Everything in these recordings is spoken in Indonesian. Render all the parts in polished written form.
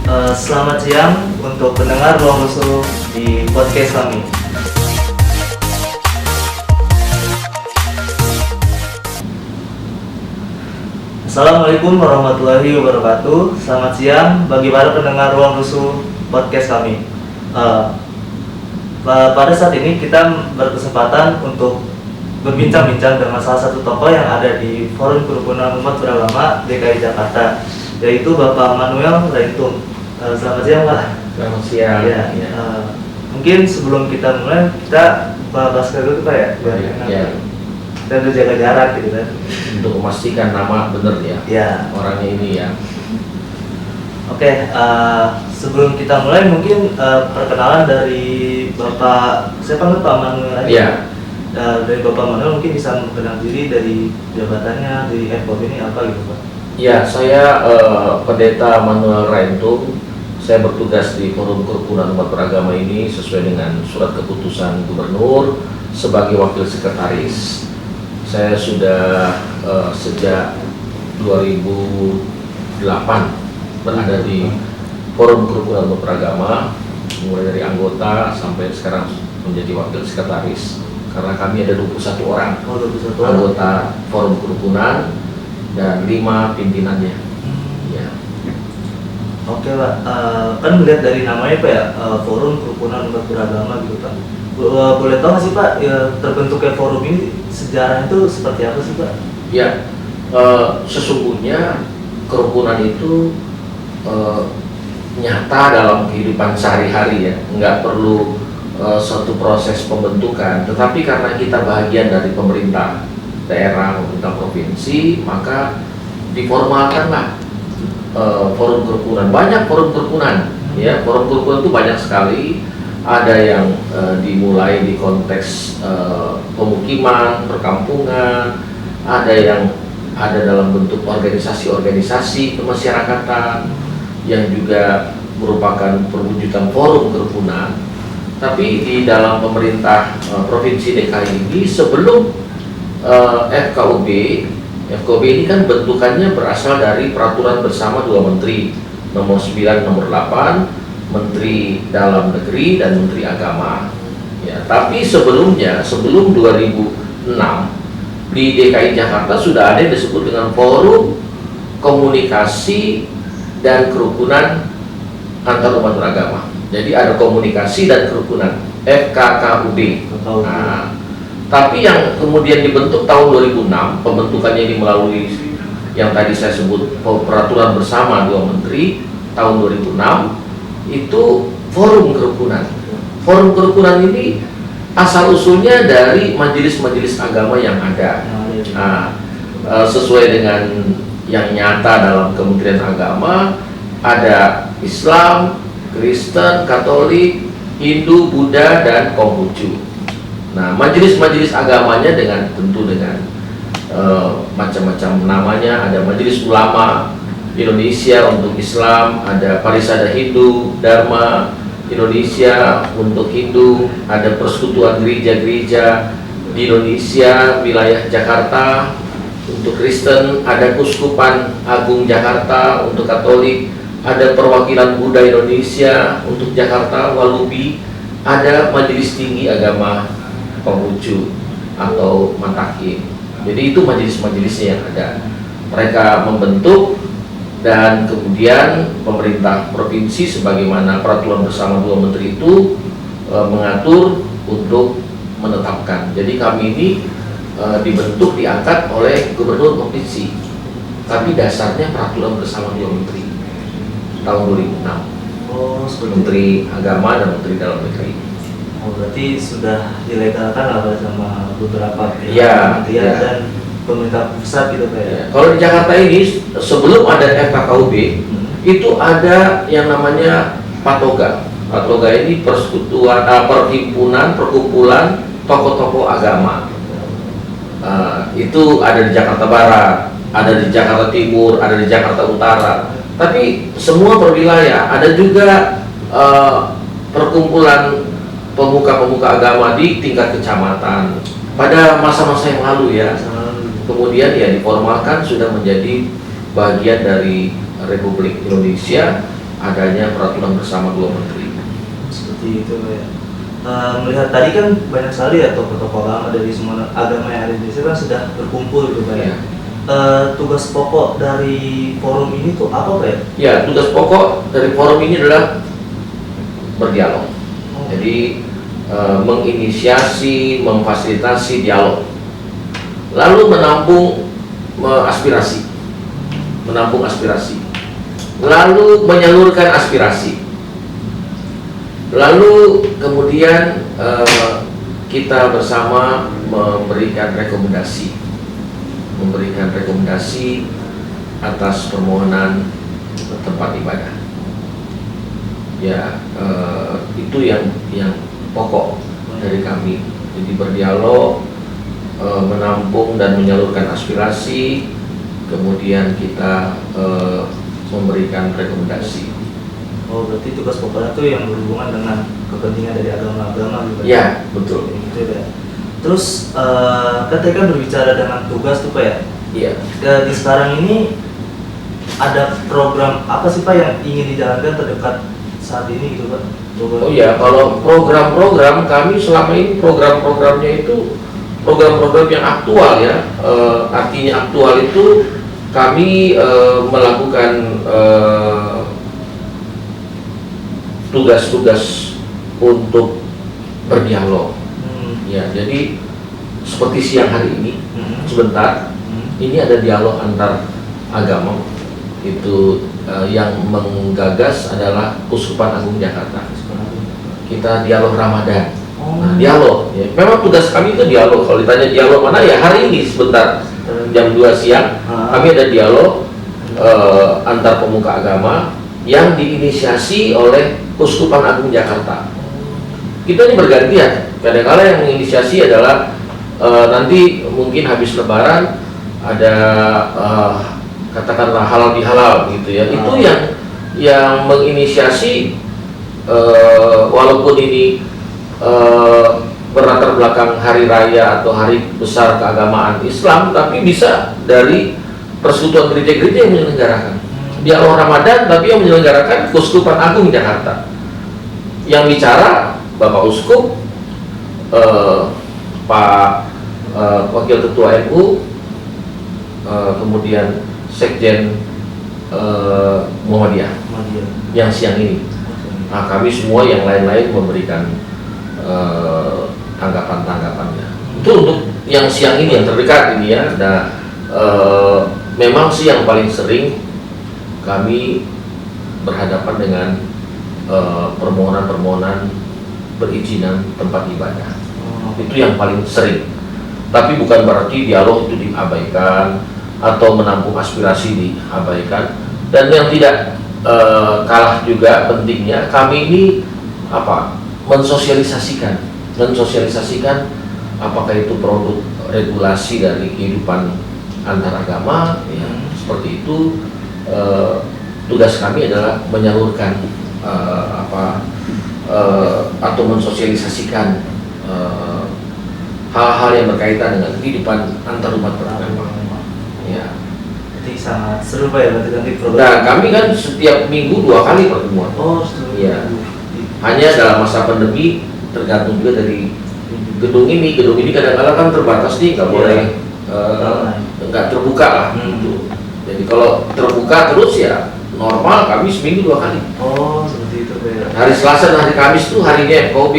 Selamat siang untuk pendengar Ruang Rusuh di podcast kami. Assalamualaikum warahmatullahi wabarakatuh. Selamat siang bagi para pendengar Ruang Rusuh podcast kami. Pada saat ini kita berkesempatan untuk berbincang-bincang dengan salah satu tokoh yang ada di Forum Kerukunan Umat Beragama DKI Jakarta, yaitu Bapak Manuel Raintung. Selamat siang, Pak. Selamat siang. Ya. Mungkin sebelum kita mulai, kita bahas dulu, Pak, ya. Ya. Kita udah jaga jarak gitu kan. Untuk memastikan nama benar ya. Ya. Orangnya ini ya. Oke. Sebelum kita mulai, mungkin perkenalan dari Bapak. Saya panggil Pak Manuel aja. Ya. Dari Bapak Manuel mungkin bisa memperkenalkan diri dari jabatannya di FKUB ini apa gitu, Pak? Ya, saya Pendeta Manuel Raintung. Saya bertugas di Forum Kerukunan Umat Beragama ini sesuai dengan surat keputusan Gubernur sebagai wakil sekretaris. Saya sudah sejak 2008 berada di Forum Kerukunan Umat Beragama, mulai dari anggota sampai sekarang menjadi wakil sekretaris. Karena kami ada 21 orang anggota Forum Kerukunan dan 5 pimpinannya. Ya. Oke, Pak. Kan melihat dari namanya, Pak, ya, Forum Kerukunan Umat Beragama gitu, Pak. Boleh tahu nggak sih, Pak, ya, terbentuknya forum ini sejarahnya itu seperti apa sih, Pak? Ya, sesungguhnya kerukunan itu nyata dalam kehidupan sehari-hari ya, nggak perlu suatu proses pembentukan, tetapi karena kita bagian dari pemerintah daerah, pemerintah provinsi, maka diformalkanlah forum kerukunan. Banyak forum kerukunan, ya. Forum kerukunan itu banyak sekali. Ada yang dimulai di konteks pemukiman, perkampungan, ada yang ada dalam bentuk organisasi-organisasi kemasyarakatan yang juga merupakan perwujudan forum kerukunan. Tapi di dalam pemerintah Provinsi DKI ini sebelum FKUB ini kan bentukannya berasal dari peraturan bersama 2 menteri, nomor 9, nomor 8, Menteri Dalam Negeri dan Menteri Agama. Ya, tapi sebelumnya, sebelum 2006 di DKI Jakarta sudah ada yang disebut dengan Forum Komunikasi dan Kerukunan Antar Umat Beragama. Jadi ada komunikasi dan kerukunan, FKKUB. Nah, tapi yang kemudian dibentuk tahun 2006, pembentukannya ini melalui yang tadi saya sebut peraturan bersama 2 menteri tahun 2006, itu forum kerukunan. Forum kerukunan ini asal usulnya dari majelis-majelis agama yang ada. Nah, sesuai dengan yang nyata dalam Kementerian Agama, ada Islam, Kristen, Katolik, Hindu, Buddha, dan Konghucu. Nah, majelis-majelis agamanya tentu dengan macam-macam namanya. Ada Majelis Ulama Indonesia untuk Islam, ada Parisada Hindu, Dharma Indonesia untuk Hindu, ada Persekutuan Gereja-Gereja di Indonesia wilayah Jakarta untuk Kristen, ada Kuskupan Agung Jakarta untuk Katolik, ada Perwakilan Buddha Indonesia untuk Jakarta Walubi, ada Majelis Tinggi Agama Konghucu atau Matakin. Jadi itu majelis-majelisnya yang ada. Mereka membentuk dan kemudian pemerintah provinsi sebagaimana peraturan bersama 2 menteri itu mengatur untuk menetapkan. Jadi kami ini dibentuk, diangkat oleh gubernur provinsi. Tapi dasarnya peraturan bersama 2 menteri tahun 2006. Menteri Agama dan Menteri Dalam Negeri. Oh, berarti sudah dilegalkan lah sama beberapa kementerian dan pemerintah pusat gitu, Pak, ya. Kalau di Jakarta ini sebelum ada FKKUB itu ada yang namanya Patoga. Patoga ini persekutuan, perkumpulan tokoh-tokoh agama. Itu ada di Jakarta Barat, ada di Jakarta Timur, ada di Jakarta Utara. Tapi semua berwilayah. Ada juga perkumpulan pemuka-pemuka agama di tingkat kecamatan pada masa-masa yang lalu ya. Kemudian ya diformalkan sudah menjadi bagian dari Republik Indonesia adanya peraturan bersama dua menteri. Seperti itu Pak ya. Melihat tadi kan banyak sekali ya tokoh-tokoh agama dari semua agama yang ada di Indonesia kan sudah berkumpul gitu Pak ya. Ya. Tugas pokok dari forum ini tuh apa Pak ya? Ya, tugas pokok dari forum ini adalah berdialog. Oh. Jadi menginisiasi, memfasilitasi dialog, lalu menampung aspirasi, lalu menyalurkan aspirasi, lalu kemudian kita bersama memberikan rekomendasi atas permohonan tempat ibadah. Ya, itu yang pokok dari kami. Jadi berdialog, menampung dan menyalurkan aspirasi, kemudian kita memberikan rekomendasi. Oh, berarti tugas pokoknya tuh yang berhubungan dengan kepentingan dari agama-agama gitu. Ya, betul. Gitu ya. Terus kan tadi kan berbicara dengan tugas tuh Pak ya. Iya. Di sekarang ini ada program apa sih Pak yang ingin dijalankan terdekat saat ini gitu Pak? Oh iya, kalau program-program kami selama ini program-programnya itu program-program yang aktual ya. Artinya aktual itu kami melakukan tugas-tugas untuk berdialog. Ya, jadi seperti siang hari ini sebentar ini ada dialog antar agama itu yang menggagas adalah Uskupan Agung Jakarta. Kita dialog Ramadan. Nah, dialog ya. Memang tugas kami itu dialog. Kalau ditanya dialog mana ya hari ini sebentar jam 2 siang kami ada dialog antar pemuka agama yang diinisiasi oleh Uskupan Agung Jakarta. Kita ini bergantian. Kadang-kadang yang menginisiasi adalah nanti mungkin habis Lebaran ada katakanlah halal bihalal gitu ya. Itu yang menginisiasi walaupun ini berlatar belakang hari raya atau hari besar keagamaan Islam, tapi bisa dari persekutuan gereja-gereja yang menyelenggarakan dialog Ramadan, tapi yang menyelenggarakan Uskupan Agung Jakarta. Yang bicara Bapak Uskup, Pak Wakil Ketua NU, kemudian Sekjen Muhammadiyah yang siang ini. Nah, kami semua yang lain-lain memberikan tanggapan-tanggapannya. Itu untuk yang siang ini, yang terdekat ini ya. Nah, memang sih yang paling sering kami berhadapan dengan permohonan-permohonan perizinan tempat ibadah. Itu yang paling sering. Tapi bukan berarti dialog itu diabaikan atau menampung aspirasi diabaikan. Dan yang tidak kalah juga pentingnya, kami ini mensosialisasikan apakah itu produk regulasi dari kehidupan antar agama ya, seperti itu. Tugas kami adalah menyalurkan atau mensosialisasikan hal-hal yang berkaitan dengan kehidupan antar umat beragama. Ya. Jadi sangat seru Pak ya nanti program. Nah, kami kan setiap minggu 2 kali pertemuan. Oh, seru. Iya. Hanya dalam masa pandemi tergantung juga dari gedung ini kadang-kadang kan terbatas nih, nggak boleh nggak terbuka lah gitu. Jadi kalau terbuka terus ya normal kami seminggu 2 kali. Oh, seperti itu Pak ya. Hari Selasa dan hari Kamis tuh harinya FKUB.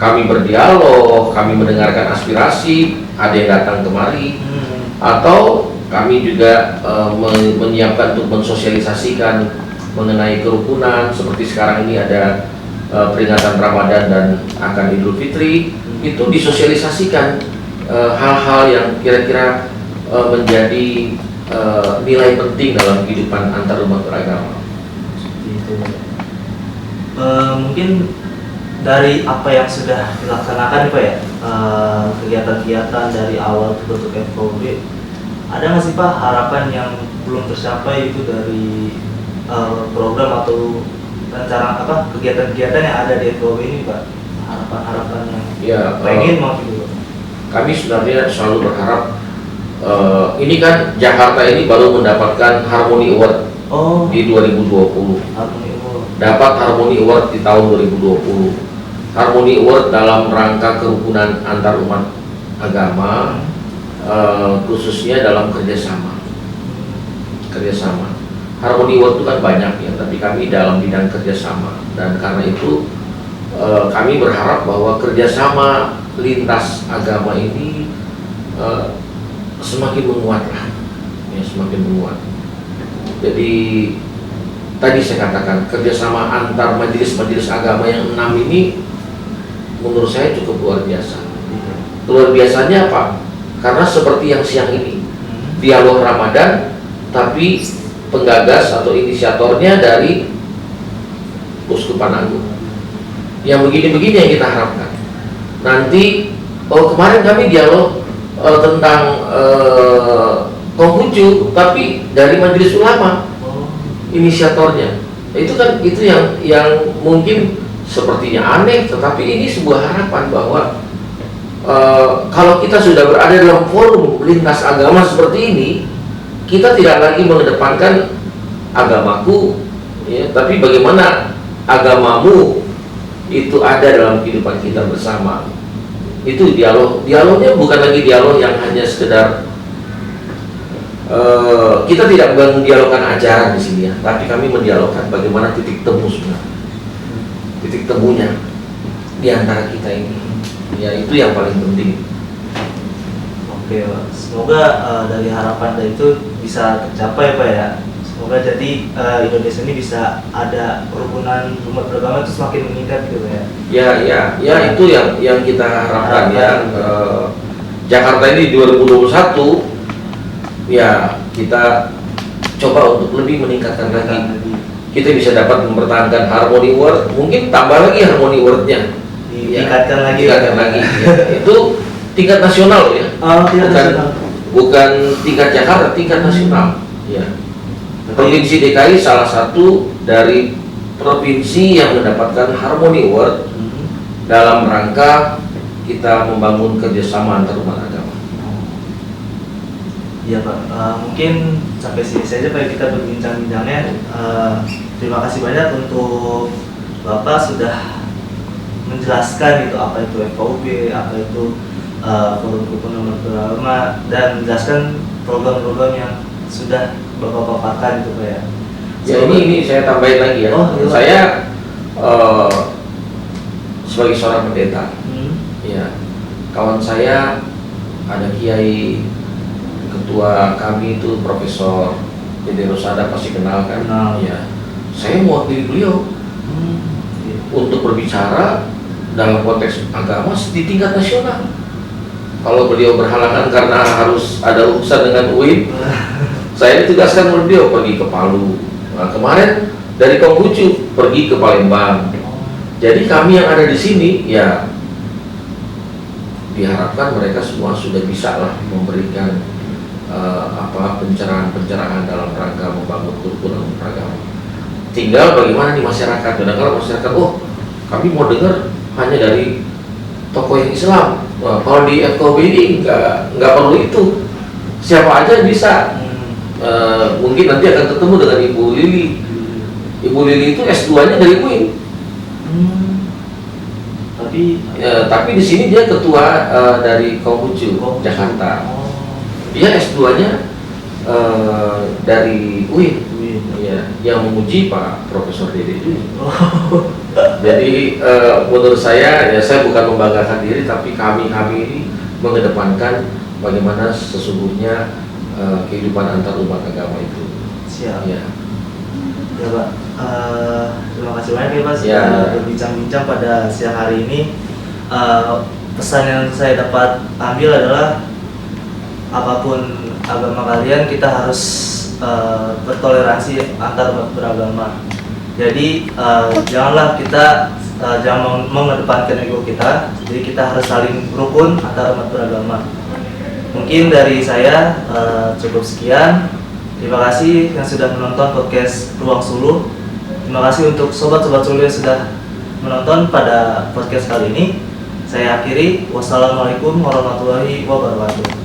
Kami berdialog, kami mendengarkan aspirasi, ada yang datang kemari, atau kami juga menyiapkan untuk mensosialisasikan mengenai kerukunan. Seperti sekarang ini ada peringatan Ramadan dan akan Idul Fitri, itu disosialisasikan hal-hal yang kira-kira menjadi nilai penting dalam kehidupan antar umat beragama. Seperti itu. Mungkin dari apa yang sudah dilaksanakan Pak ya, kegiatan-kegiatan dari awal bentuk FKUB, ada nggak sih Pak harapan yang belum tercapai itu dari program atau rencana kegiatan-kegiatan yang ada di FKUB ini Pak? Harapan-harapan yang pengen mau gitu. Kami sebenarnya selalu berharap ini kan Jakarta ini baru mendapatkan Harmony Award di 2020. Harmony Award. Oh. dapat Harmony Award di tahun 2020. Harmony Award dalam rangka kerukunan antar umat agama, khususnya dalam kerjasama. Harmony Award itu kan banyak ya, tapi kami dalam bidang kerjasama, dan karena itu kami berharap bahwa kerjasama lintas agama ini semakin menguat lah, ya, semakin menguat. Jadi tadi saya katakan kerjasama antar majelis-majelis agama yang 6 ini menurut saya cukup luar biasa. Luar biasanya apa? Karena seperti yang siang ini, dialog Ramadan, tapi penggagas atau inisiatornya dari Uskupan Agung. Yang begini-begini yang kita harapkan. Nanti, kemarin kami dialog tentang Konghucu, tapi dari Majelis Ulama inisiatornya. Itu kan yang mungkin sepertinya aneh, tetapi ini sebuah harapan bahwa kalau kita sudah berada dalam forum lintas agama seperti ini, kita tidak lagi mengedepankan agamaku, ya, tapi bagaimana agamamu itu ada dalam kehidupan kita bersama. Itu dialognya bukan lagi dialog yang hanya sekedar kita tidak mendialogkan ajaran di sini ya, tapi kami mendialogkan bagaimana titik temu sebenarnya. Titik temunya di antara kita ini, ya itu yang paling penting. Oke Pak, semoga dari harapan dari itu bisa tercapai Pak ya. Semoga jadi Indonesia ini bisa ada kerukunan umat beragama itu semakin meningkat gitu ya. Ya itu yang kita harapkan ya. Jakarta ini 2021 ya kita coba untuk lebih meningkatkan lagi. Kita bisa dapat mempertahankan Harmony Award, mungkin tambah lagi Harmony Award-nya, ditingkatkan lagi. Ya. Itu tingkat nasional ya, bukan tingkat Jakarta, tingkat nasional. Ya. Provinsi DKI salah satu dari provinsi yang mendapatkan Harmony Award dalam rangka kita membangun kerjasama antar umat agama. Iya Pak, mungkin sampai sini saja Pak kita berbincang-bincangnya. Terima kasih banyak untuk Bapak sudah menjelaskan itu apa itu FKUB, apa itu Forum Kerukunan Umat Beragama, dan menjelaskan program-program yang sudah Bapak paparkan itu Pak ya. Ya ini saya tambahin lagi ya. Saya sebagai seorang pendeta, ya kawan saya ada kiai, ketua kami itu Profesor Dede Rosada, pasti kenal kan? Ya, saya mewakili beliau untuk berbicara dalam konteks agama di tingkat nasional. Kalau beliau berhalangan karena harus ada urusan dengan UIN, saya ditugaskan oleh beliau pergi ke Palu. Nah, kemarin dari Konghucu pergi ke Palembang. Jadi kami yang ada di sini ya diharapkan mereka semua sudah bisa lah memberikan pencerahan dalam rangka membangun kerukunan beragama. Tinggal bagaimana di masyarakat. Kadang-kadang masyarakat, kami mau dengar hanya dari tokoh yang Islam. Kalau di FKUB ini nggak perlu itu, siapa aja bisa. Mungkin nanti akan ketemu dengan Ibu Lili. Ibu Lili itu S2-nya dari UIN. Tapi di sini dia ketua dari Konghucu Jakarta. Dia S2-nya dari UIN, ya, yang menguji Pak Profesor Dede itu. Jadi menurut saya, ya saya bukan membanggakan diri, tapi kami ini mengedepankan bagaimana sesungguhnya kehidupan antar umat agama itu. Siap. Ya. Ya Pak, terima kasih banyak ya Pak sudah berbincang-bincang pada siang hari ini. Pesan yang saya dapat ambil adalah apapun agama kalian, kita harus bertoleransi antar umat beragama. Jadi janganlah kita jangan mengedepankan ego kita. Jadi kita harus saling rukun antar umat beragama. Mungkin dari saya cukup sekian. Terima kasih yang sudah menonton podcast Ruang Suluh. Terima kasih untuk sobat-sobat Suluh yang sudah menonton pada podcast kali ini. Saya akhiri. Wassalamualaikum warahmatullahi wabarakatuh.